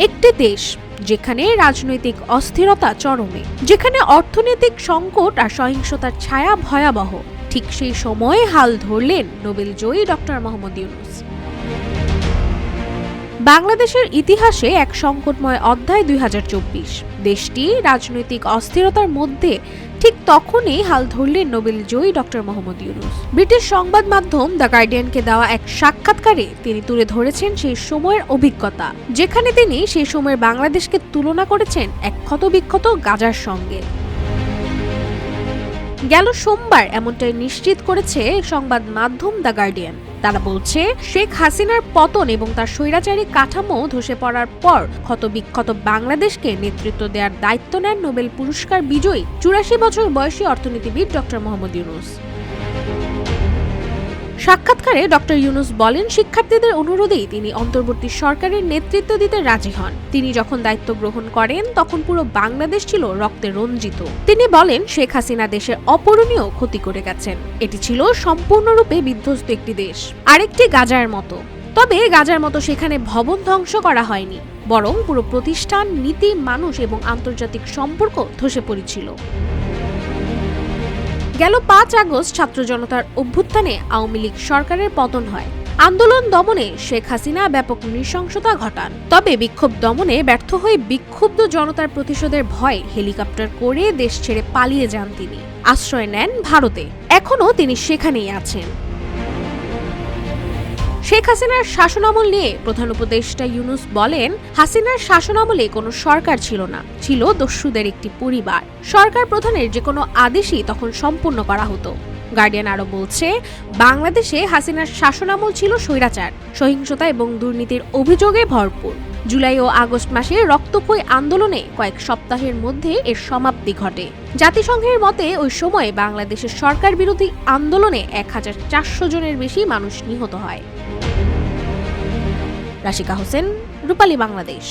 একটি দেশ যেখানে রাজনৈতিক অস্থিরতা চরমে, যেখানে অর্থনৈতিক সংকট আর সহিংসতার ছায়া ভয়াবহ, ঠিক সেই সময়ে হাল ধরলেন নোবেল জয়ী ডক্টর মোহাম্মদ ইউনূস। বাংলাদেশের ইতিহাসে এক সংকটময় অধ্যায় ২০২৪। দেশটি রাজনৈতিক অস্থিরতার মধ্যে ঠিক তখনই হাল ধরলেন নোবেল জয়ী ডক্টর মোহাম্মদ ইউনূস। ব্রিটিশ সংবাদ মাধ্যম দ্য গার্ডিয়ানকে দেওয়া এক সাক্ষাৎকারে তিনি তুলে ধরেছেন সেই সময়ের অভিজ্ঞতা, যেখানে তিনি সেই সময়ের বাংলাদেশকে তুলনা করেছেন এক ক্ষতবিক্ষত গাজার সঙ্গে। গেল সোমবার এমনটাই নিশ্চিত করেছে সংবাদ মাধ্যম দ্য গার্ডিয়ান। তারা বলছে, শেখ হাসিনার পতন এবং তার স্বৈরাচারী কাঠামো ধসে পড়ার পর ক্ষতবিক্ষত বাংলাদেশকে নেতৃত্ব দেওয়ার দায়িত্ব নেন নোবেল পুরস্কার বিজয়ী ৮৪ বছর বয়সী অর্থনীতিবিদ ডক্টর মোহাম্মদ ইউনূস। সাক্ষাৎকারে ডক্টর ইউনূস বলেন, শিক্ষার্থীদের অনুরোধেই তিনি অন্তর্বর্তী সরকারের নেতৃত্ব দিতে রাজি হন। তিনি যখন দায়িত্ব গ্রহণ করেন তখন পুরো বাংলাদেশ ছিল রক্তে রঞ্জিত। তিনি বলেন, শেখ হাসিনা দেশের অপূরণীয় ক্ষতি করে গেছেন। এটি ছিল সম্পূর্ণরূপে বিধ্বস্ত একটি দেশ, আরেকটি গাজার মতো। তবে গাজার মতো সেখানে ভবন ধ্বংস করা হয়নি, বরং পুরো প্রতিষ্ঠান, নীতি, মানুষ এবং আন্তর্জাতিক সম্পর্ক ধসে পড়েছিল। গেল ৫ আগস্ট ছাত্র জনতার অভ্যুত্থানে আওয়ামী লীগ সরকারের পতন হয়। আন্দোলন দমনে শেখ হাসিনা ব্যাপক নৃশংসতা ঘটান। তবে বিক্ষোভ দমনে ব্যর্থ হয়ে বিক্ষুব্ধ জনতার প্রতিশোধের ভয়ে হেলিকপ্টার করে দেশ ছেড়ে পালিয়ে যান তিনি। আশ্রয় নেন ভারতে। এখনও তিনি সেখানেই আছেন। শেখ হাসিনার শাসনামল নিয়ে প্রধান উপদেষ্টা ইউনূস বলেন, হাসিনার শাসনামলে কোনো সরকার ছিল না, ছিল দস্যুদের একটি পরিবার। সরকার প্রধানের যে কোনো আদেশই তখন সম্পূর্ণ করা হতো। গার্ডিয়ান আরও বলছে, বাংলাদেশে হাসিনার শাসনামল ছিল স্বৈরাচার, সহিংসতা এবং দুর্নীতির অভিযোগে ভরপুর। জুলাই ও আগস্ট মাসে রক্তক্ষয়ী আন্দোলনে কয়েক সপ্তাহের মধ্যে এর সমাপ্তি ঘটে। জাতিসংঘের মতে ওই সময় বাংলাদেশের সরকার বিরোধী আন্দোলনে ১,৪০০ জনের বেশি মানুষ নিহত হয়। রাশিকা হোসেন, রূপালী বাংলাদেশ।